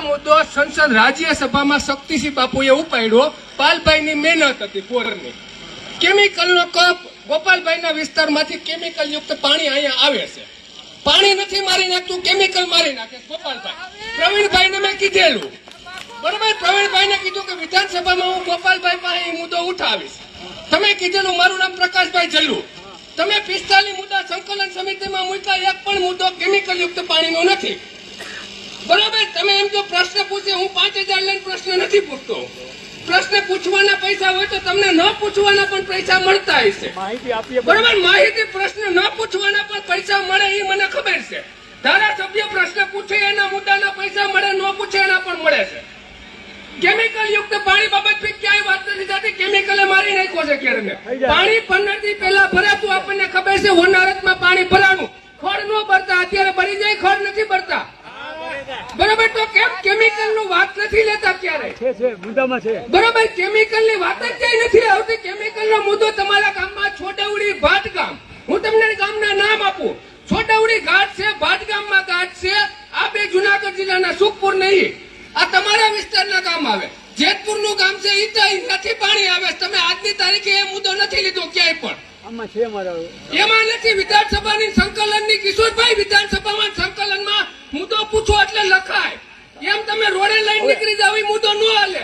મુદ્દો સંસદ રાજ્યસભામાં શક્તિસિંહ બાપુએ ઉપાડ્યો. પાલભાઈની મહેનત હતી પોરની. કેમિકલનો કપ ગોપાલભાઈના વિસ્તારમાંથી કેમિકલ યુક્ત પાણી અહીંયા આવે છે. પાણી નથી મારી નાખતું, કેમિકલ મારી નાખે ગોપાલભાઈ. પ્રવીણભાઈને મેં કીધેલું, બરોબર, પ્રવીણભાઈને કીધું કે વિધાનસભામાં હું ગોપાલભાઈ પાસે એ મુદ્દો ઉઠાવીશ. તમે કીધેલું, મારું નામ પ્રકાશભાઈ જલ્લુ. તમે 45 મુદ્દા સંકલન સમિતિમાં મૂક્યા, એક પણ મુદ્દો કેમિકલ યુક્ત પાણીનો નથી. બરોબર, તમે એમ જો પ્રશ્ન પૂછે, હું 5000 લઈને પ્રશ્ન નથી પૂછતો. પ્રશ્ન પૂછવાના પૈસા હોય તો તમને ન પૂછવાના પણ પૈસા મળતા હશે. બરોબર, માહિતી પ્રશ્ન ન પૂછવાના પણ પૈસા મળે એ મને ખબર છે. ધારાસભ્ય પ્રશ્ન પૂછે એના મુદ્દાના પૈસા મળે, ન પૂછે એના પણ મળે છે. કેમિકલ યુક્ત પાણી બાબત ક્યાંય વાત નથી થતી. કેમિકલે મારી નાખ્યો છે કેરને. પાણી 15 દી પહેલા ભરાતું આપણને ખબર છે. હોનારતમાં પાણી ભરાનું, ખડ ન ભરતા, અત્યારે ભરી જાય, ખડ નથી ભરતા. બરોબર, તો કેમ કેમિકલ નું વાત નથી લેતા? ક્યારે બરોબર, કેમિકલ ની વાત જ ક્યાંય નથી આવતી. કેમિકલ નો મુદ્દો તમારા ગામમાં છોટાઉડી ભાટ ગામ, હું તમને ગામના નામ આપું. છોટાઉડી ઘાટ છે, ભાટ ગામમાં ઘાટ છે. આ બે જુનાગઢ જિલ્લાના સુખપુર નહીં, આ તમારા વિસ્તારના ગામ આવે. જેતપુર નું ગામ છે, નથી પાણી આવે. તમે આજની તારીખે એ મુદ્દો નથી લીધો ક્યાંય પણ. એમાં નથી. વિધાનસભાની સંકલનની કિશોરભાઈ, વિધાનસભામાં સંકલનમાં મુદ્દો પૂછો એટલે લખાય. એમ તમે રોડે લઈને નીકળી જાવ એ મુદ્દો ન હાલે.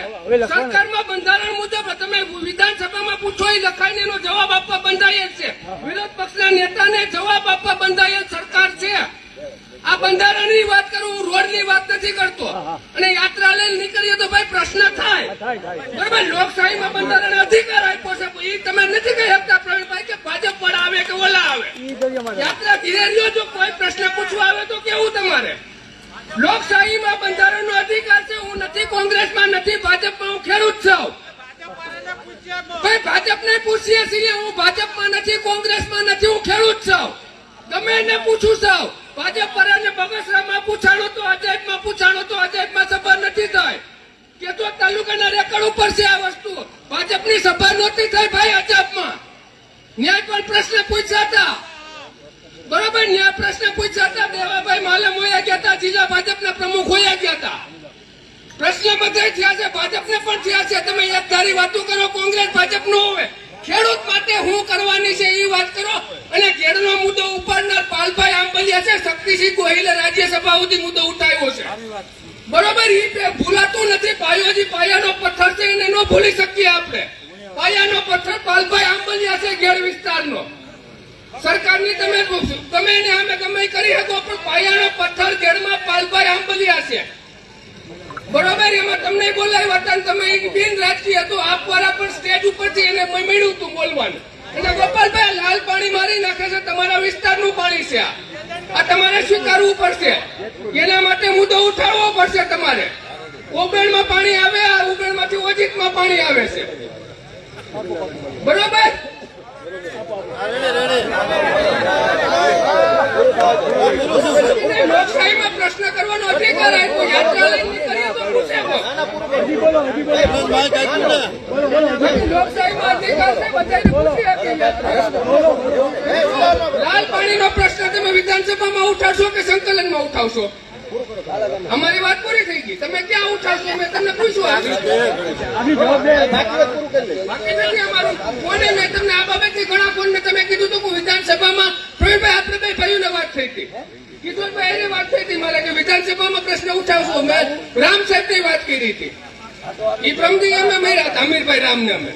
સરકારમાં બંધારણ મુજબ તમે વિધાનસભામાં પૂછો એ લખાય ને એનો જવાબ આપવા બંધાયેલ છે. વિરોધ પક્ષના નેતાને જવાબ આપવા બંધાયેલ સરકાર છે. આ બંધારણની વાત કરું, હું રોડની વાત નથી કરતો. અને યાત્રા લઈને નીકળીએ તો ભાઈ પ્રશ્ન થાય. બરાબર, લોકશાહીમાં બંધારણ અધિકાર આપ્યો છે. એ તમે નથી કહી શકતા પ્રવીણભાઈ કે ભાજપ પર આવે કે ઓલા આવે. યાત્રા ધીરે રહ્યો, જો કોઈ પ્રશ્ન પૂછવા આવે તો કેવું તમારે? લોકશાહીમાં બંધારણનો અધિકાર છે. હું નથી કોંગ્રેસમાં, નથી ભાજપમાં, હું ખેડૂત છું. ભાઈ ભાજપને પૂછીએ છીએ. હું ભાજપમાં નથી, કોંગ્રેસમાં નથી, હું ખેડૂત છું. ગમે એને પૂછું છું. ભાજપ પર અને બગસરામાં પૂછાણો તો અજયમાં પૂછાણો તો અજયમાં સભા નથી થાય. કે તો તાલુકાના રેકર્ડ ઉપર છે આ વસ્તુ. ભાજપની સભા નહોતી થઈ ભાઈ અજયમાં. ન્યાય પણ પ્રશ્ન પૂછ્યા હતા. બરોબર, ન્યાય પ્રશ્ન પૂછ્યા હતા. દેવાભાઈ માલમ હોયા ગયા હતા, જિલ્લા ભાજપના પ્રમુખ હોયા ગયા હતા. પ્રશ્ન બધા થયા છે, ભાજપને પણ થયા છે. તમે એક ધારી વાતો કરો, કોંગ્રેસ ભાજપ નો હોય. ખેડૂત માટે હું કરવાની છે એ વાત કરો. અને ઘેરનો મુદ્દો ઉપાડનાર પાલભાઈ આંબલિયા છે. શક્તિસિંહ ગોહિલે રાજ્યસભા સુધી મુદ્દો ઉઠાવ્યો છે. બરોબર, એ ભૂલાતું નથી. પાયોજી પાયાનો પથ્થર છે, એને ન ભૂલી શકીએ આપણે. પાયાનો પથ્થર પાલભાઈ આંબલિયા છે, ઘેર વિસ્તારનો. સરકારની તમે ગમે ને અમે ગમે કરી શકો, પણ પાયાનો પથ્થર ઘેરમાં પાલભાઈ આંબલિયા છે. બરોબર, એમાં તમને બોલાવ્યા હતા. તમે બિન રાજકીય હતો, આપવાળા પણ સ્ટેજ ઉપરથી એને મળ્યું હતું બોલવાનું. અને ગોપાલભાઈ લાલ પાણી મારી નાખે છે. તમારા વિસ્તારનું પાણી છે. આ તમારે સ્વીકારવું પડશે. એના માટે મુદ્દો ઉઠાવવો પડશે તમારે. ઉબેણમાં પાણી આવે, આ ઉબેણમાંથી ઓજીતમાં પાણી આવે છે. બરોબર, લોકશાહીમાં પ્રશ્ન કરવાનો અધિકાર આપ્યો. યાત્રા લઈને નીકળીએ તો પૂછે. લોકશાહીમાં અધિકાર છે, બધાને પૂછી શકીએ. લાલ પાણીનો પ્રશ્ન તમે વિધાનસભામાં ઉઠાવશો કે સંકલનમાં ઉઠાવશો? અમારી વાત પૂરી થઈ ગઈ. તમે ક્યાં ઉઠાવશો? મેં તમને પૂછ્યું. બાકી નથી અમારું. કોને મેં તમને આ બાબતથી ઘણા ફોન તમે કીધું હતું કે વિધાનસભામાં પ્રવીણભાઈ આપણે બે ભાઈઓને વાત થઈ હતી. કિશોરભાઈ એને વાત થઈ હતી મારે કે વિધાનસભામાં પ્રશ્ન ઉઠાવશો. મેં રામ સાહેબની વાત કરી હતી. એ પ્રમદી અમે મળ્યા હતા, અમીરભાઈ રામને અમે.